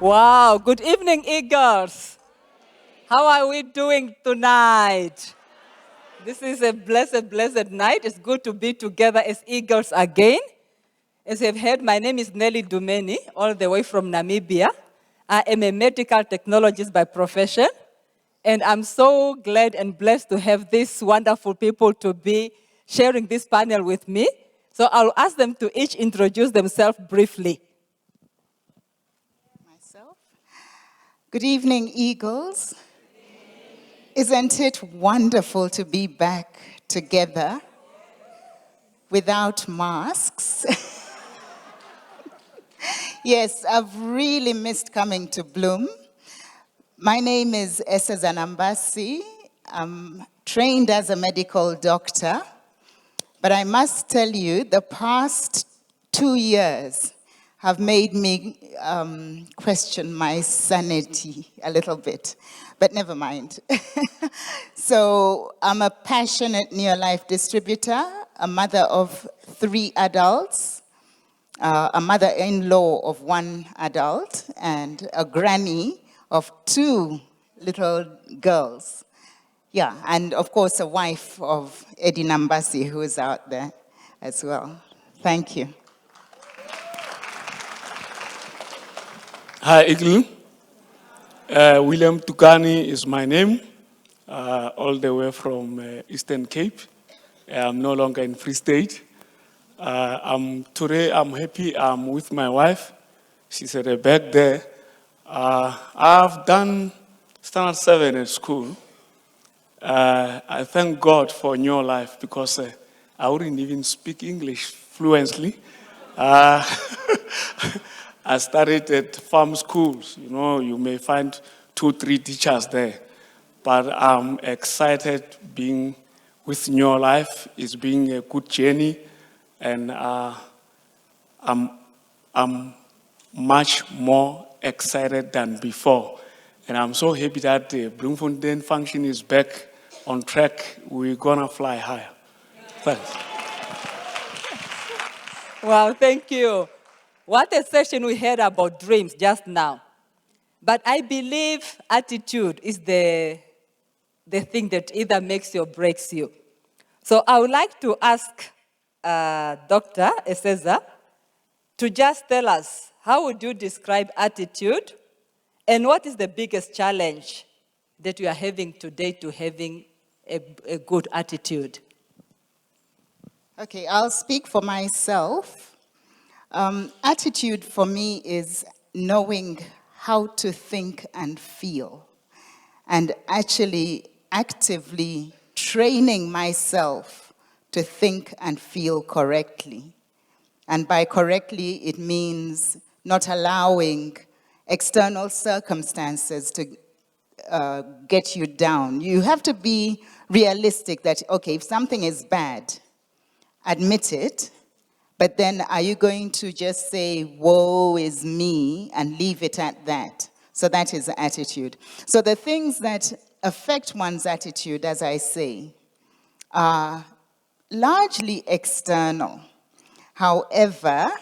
Wow, good evening, Eagles. How are we doing tonight? This is a blessed night. It's good to be together as Eagles again. As you've heard, my name is Nelly Dumeni, all the way from Namibia. I am a medical technologist by profession, and I'm so glad and blessed to have these wonderful people to be sharing this panel with me. So I'll ask them to each introduce themselves briefly. Myself. Good evening, Eagles. Isn't it wonderful to be back together without masks? Yes, I've really missed coming to Bloom. My name is Esa Zanambasi. I'm trained as a medical doctor, but I must tell you, the past 2 years have made me question my sanity a little bit, but never mind. So I'm a passionate near-life distributor, a mother of 3 adults, a mother-in-law of 1 adult, and a granny of 2 little girls. Yeah, and of course a wife of Eddie Nambasi, who is out there as well. Thank you. Hi, Eagle. William Tukani is my name, all the way from Eastern Cape. I'm no longer in Free State. Today I'm happy I'm with my wife. She's at the back there. I've done Standard 7 at school. I thank God for New Life because I wouldn't even speak English fluently. I studied at farm schools. You know, you may find 2, 3 teachers there. But I'm excited being with New Life. It's been a good journey. And I'm much more excited than before. And I'm so happy that the Bloemfontein function is back on track. We're gonna fly higher. Thanks. Wow, thank you. What a session we had about dreams just now. But I believe attitude is the thing that either makes you or breaks you. So I would like to ask Dr. Eseza to just tell us, how would you describe attitude, and what is the biggest challenge that you are having today to having a good attitude? Okay, I'll speak for myself. Attitude for me is knowing how to think and feel, and actually actively training myself to think and feel correctly. And by correctly, it means not allowing external circumstances to get you down. You have to be realistic that, okay, if something is bad, admit it, but then are you going to just say, woe is me, and leave it at that? So that is the attitude. So the things that affect one's attitude, as I say, are largely external. However,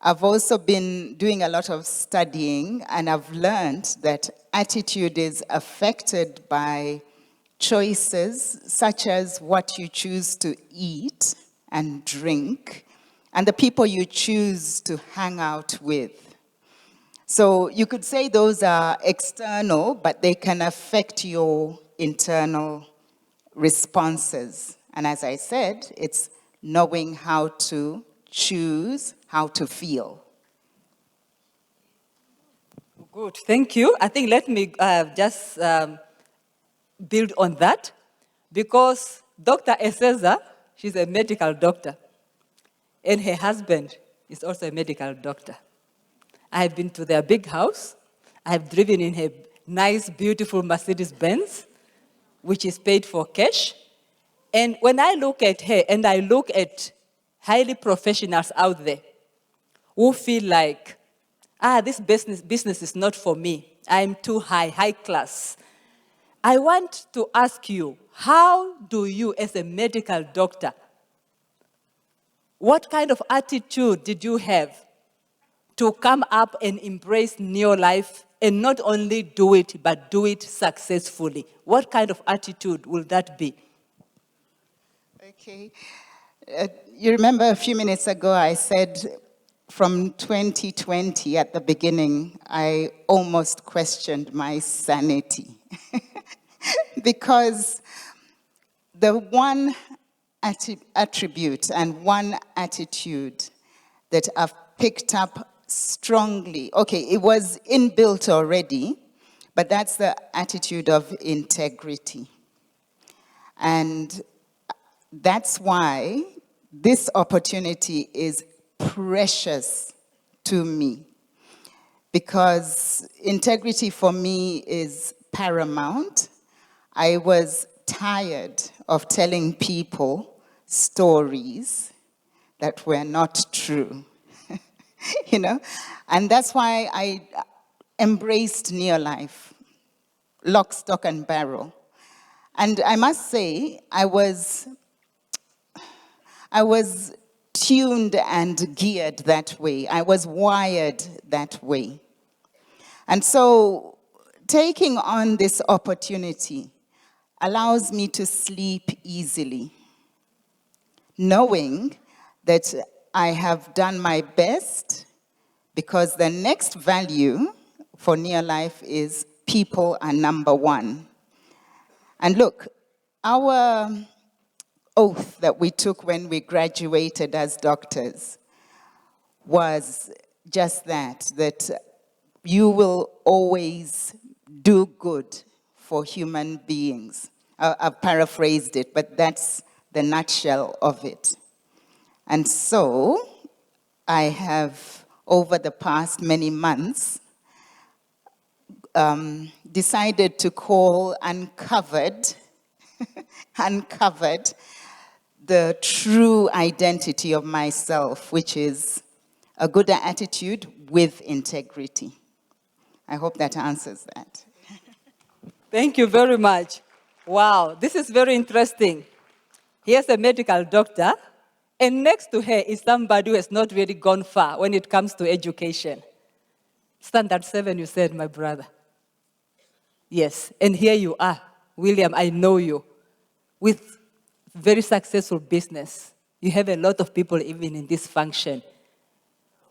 I've also been doing a lot of studying, and I've learned that attitude is affected by choices such as what you choose to eat and drink, and the people you choose to hang out with. So you could say those are external, but they can affect your internal responses. And as I said, it's knowing how to choose, how to feel. Good, thank you. I think let me just build on that, because Dr. Eseza, she's a medical doctor, and her husband is also a medical doctor. I have been to their big house. I have driven in her nice, beautiful Mercedes-Benz, which is paid for cash. And when I look at her and I look at highly professionals out there who feel like, this business is not for me. I'm too high class. I want to ask you, how do you, as a medical doctor, what kind of attitude did you have to come up and embrace Neolife and not only do it, but do it successfully? What kind of attitude will that be? Okay. You remember a few minutes ago I said from 2020 at the beginning, I almost questioned my sanity. Because the one attribute and one attitude that I've picked up strongly, okay, it was inbuilt already, but that's the attitude of integrity. And that's why this opportunity is precious to me, because integrity for me is paramount. I was tired of telling people stories that were not true, you know? And that's why I embraced Neolife, lock, stock, and barrel. And I must say, I was tuned and geared that way. I was wired that way. And so taking on this opportunity allows me to sleep easily, knowing that I have done my best, because the next value for Neolife is people are number one. And look, our oath that we took when we graduated as doctors was just that you will always do good for human beings. I've paraphrased it, but that's the nutshell of it. And so I have, over the past many months, decided to call Uncovered, Uncovered, the true identity of myself, which is a good attitude with integrity. I hope that answers that. Thank you very much. Wow, this is very interesting. Here's a medical doctor, and next to her is somebody who has not really gone far when it comes to education. Standard 7, you said, my brother. Yes, and here you are, William, I know you, with very successful business. You have a lot of people even in this function.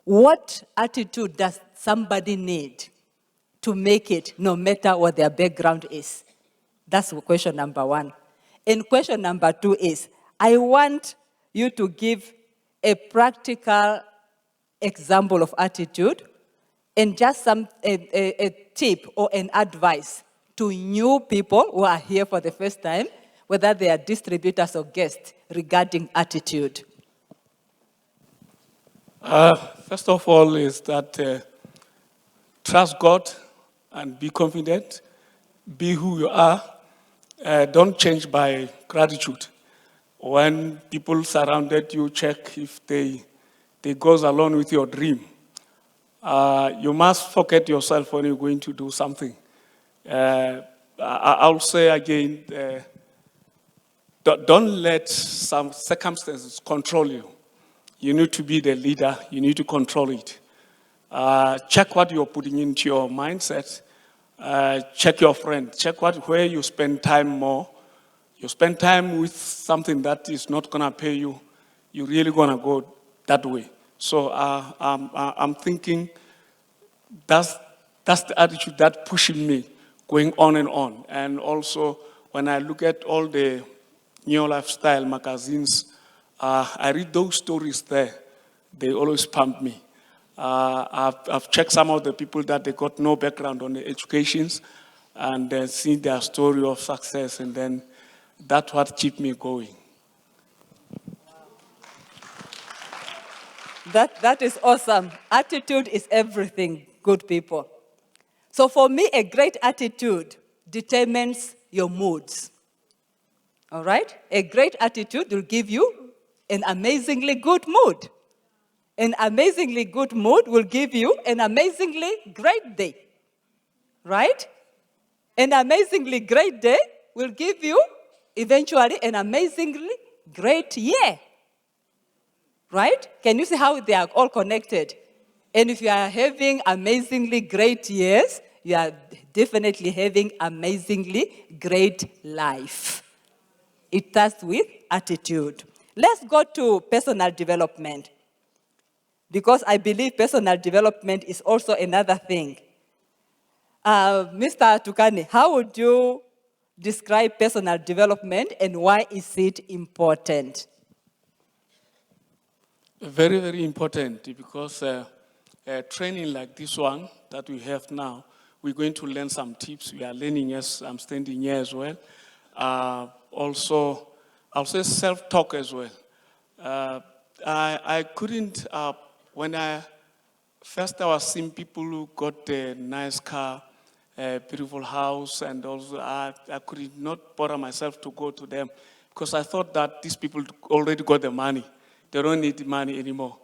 What attitude does somebody need to make it, no matter what their background is? That's question number one. And question number two is, I want you to give a practical example of attitude and just a tip or an advice to new people who are here for the first time, whether they are distributors or guests, regarding attitude. First of all is that trust God and be confident, be who you are. Don't change by gratitude. When people surrounded you, check if they goes along with your dream. You must forget yourself when you're going to do something. I'll say again, don't let some circumstances control you. You need to be the leader. You need to control it. Check what you're putting into your mindset. Check your friends. Check where you spend time more. You spend time with something that is not going to pay you. You're really going to go that way. So I'm thinking that's the attitude that pushing me going on and on. And also, when I look at all the New Lifestyle magazines, I read those stories there. They always pump me. I've checked some of the people that they got no background on the educations and then see their story of success, and then that's what keeps me going. That is awesome. Attitude is everything, good people. So for me, a great attitude determines your moods. All right? A great attitude will give you an amazingly good mood. An amazingly good mood will give you an amazingly great day. Right? An amazingly great day will give you eventually an amazingly great year. Right? Can you see how they are all connected? And if you are having amazingly great years, you are definitely having amazingly great life. It starts with attitude. Let's go to personal development, because I believe personal development is also another thing. Mr. Tukani, how would you describe personal development and why is it important? Very, very important, because training like this one that we have now, we're going to learn some tips. We are learning as I'm standing here as well. Also, I'll say self-talk as well. I couldn't, when I was seeing people who got a nice car, a beautiful house, and also I could not bother myself to go to them because I thought that these people already got the money. They don't need the money anymore.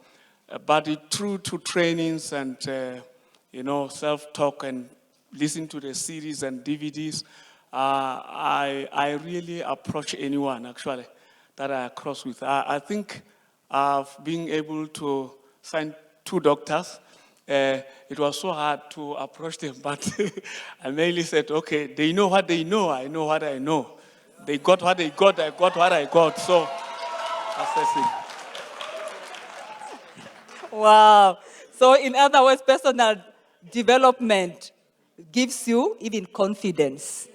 But through to trainings and, self-talk and listen to the series and DVDs, I really approach anyone, actually, that I cross with. I think being able to find 2 doctors, it was so hard to approach them, but I mainly said, okay, they know what they know, I know what I know. They got what they got, I got what I got, so that's the thing. Wow. So in other words, personal development gives you even confidence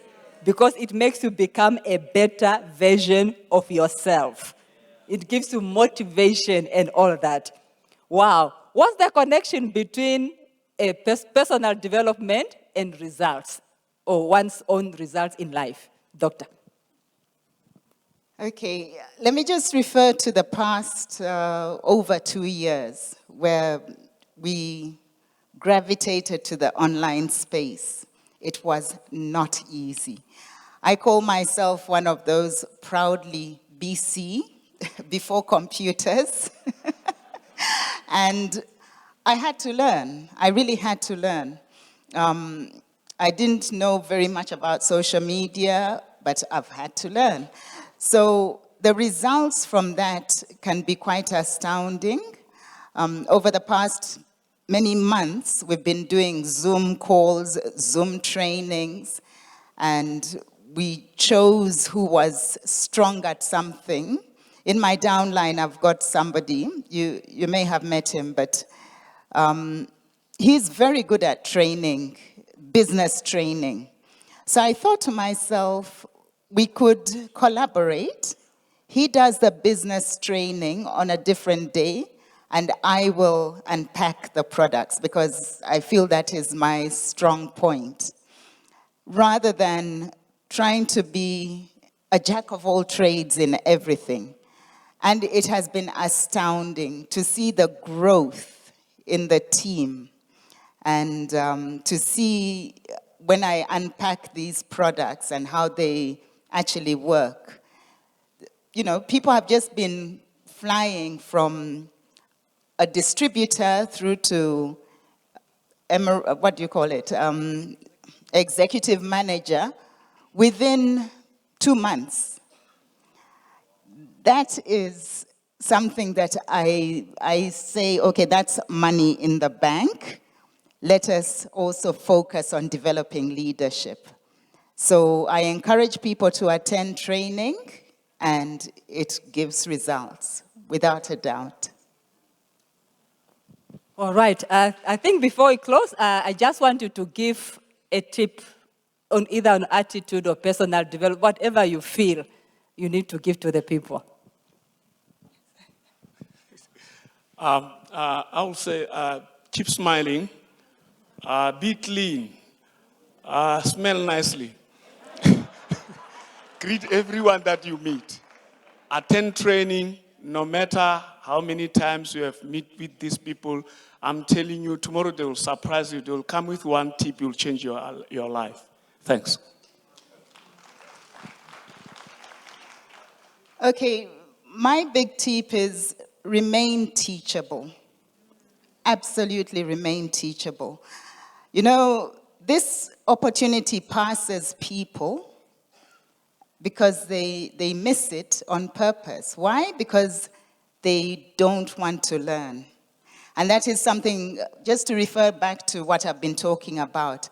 because it makes you become a better version of yourself. It gives you motivation and all that. Wow. What's the connection between a personal development and results, or one's own results in life? Doctor. Okay, let me just refer to the past over 2 years where we gravitated to the online space. It was not easy. I call myself one of those proudly BC, before computers. And I had to learn. I really had to learn. I didn't know very much about social media, but I've had to learn. So the results from that can be quite astounding. Over the past many months, we've been doing Zoom calls, Zoom trainings, and we chose who was strong at something. In my downline, I've got somebody, you may have met him, but he's very good at training, business training. So I thought to myself, we could collaborate. He does the business training on a different day, and I will unpack the products because I feel that is my strong point. Rather than trying to be a jack of all trades in everything. And it has been astounding to see the growth in the team and to see when I unpack these products and how they actually work. You know, people have just been flying from a distributor through to, what do you call it, executive manager within 2 months. That is something that I say, okay, that's money in the bank. Let us also focus on developing leadership. So I encourage people to attend training, and it gives results, without a doubt. All right. I think before we close, I just want you to give a tip on either an attitude or personal development, whatever you feel you need to give to the people. I would say keep smiling, be clean, smell nicely, greet everyone that you meet, attend training, no matter how many times you have met with these people. I'm telling you, tomorrow they will surprise you. They will come with one tip, you'll change your life. Thanks. Okay, my big tip is remain teachable. Absolutely remain teachable. You know, this opportunity passes people because they miss it on purpose. Why? Because they don't want to learn. And that is something, just to refer back to what I've been talking about.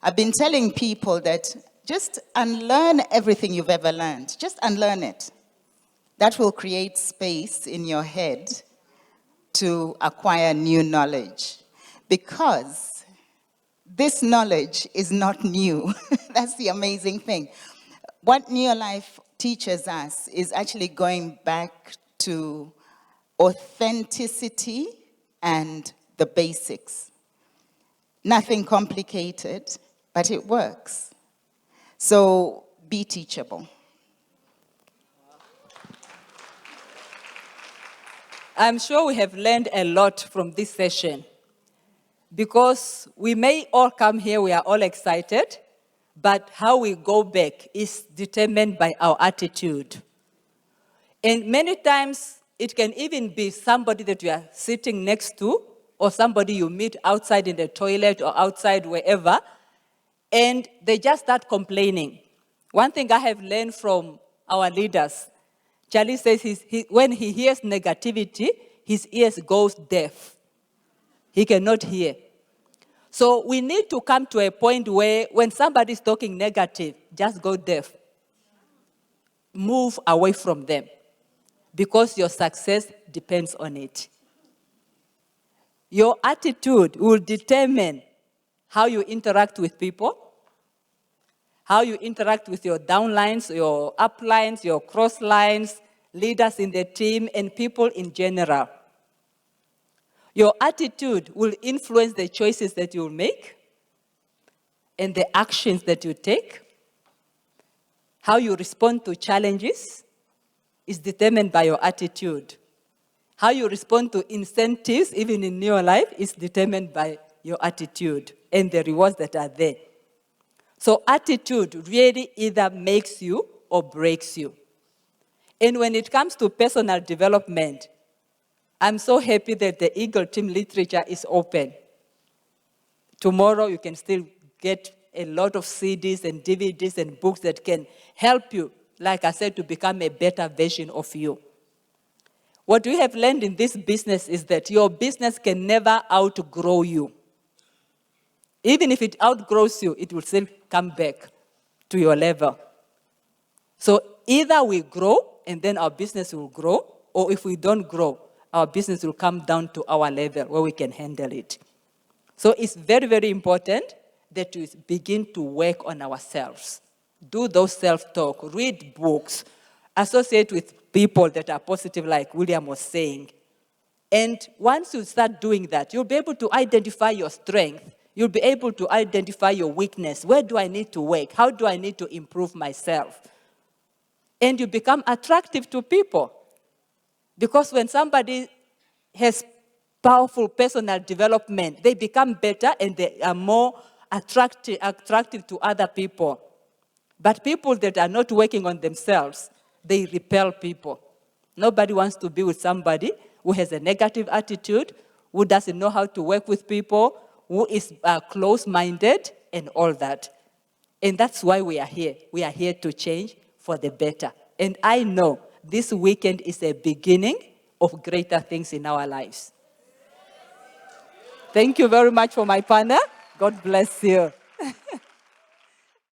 I've been telling people that just unlearn everything you've ever learned. Just unlearn it. That will create space in your head to acquire new knowledge. Because this knowledge is not new. That's the amazing thing. What Neolife teaches us is actually going back to authenticity and the basics. Nothing complicated, but it works. So be teachable. I'm sure we have learned a lot from this session, because we may all come here, we are all excited, but how we go back is determined by our attitude. And many times, it can even be somebody that you are sitting next to, or somebody you meet outside in the toilet or outside wherever, and they just start complaining. One thing I have learned from our leaders, Charlie says when he hears negativity, his ears goes deaf. He cannot hear. So we need to come to a point where when somebody is talking negative, just go deaf. Move away from them, because your success depends on it. Your attitude will determine how you interact with people, how you interact with your downlines, your uplines, your crosslines, leaders in the team, and people in general. Your attitude will influence the choices that you will make and the actions that you take. How you respond to challenges is determined by your attitude. How you respond to incentives, even in your life, is determined by your attitude and the rewards that are there. So attitude really either makes you or breaks you. And when it comes to personal development, I'm so happy that the Eagle Team literature is open. Tomorrow you can still get a lot of CDs and DVDs and books that can help you, like I said, to become a better version of you. What we have learned in this business is that your business can never outgrow you. Even if it outgrows you, it will still come back to your level. So either we grow and then our business will grow, or if we don't grow, our business will come down to our level where we can handle it. So it's very, very important that we begin to work on ourselves. Do those self-talk, read books, associate with people that are positive, like William was saying. And once you start doing that, you'll be able to identify your strength. You'll be able to identify your weakness. Where do I need to work? How do I need to improve myself? And you become attractive to people. Because when somebody has powerful personal development, they become better and they are more attractive to other people. But people that are not working on themselves, they repel people. Nobody wants to be with somebody who has a negative attitude, who doesn't know how to work with people, who is close-minded, and all that. And that's why we are here. We are here to change for the better. And I know this weekend is a beginning of greater things in our lives. Thank you very much for my panel. God bless you.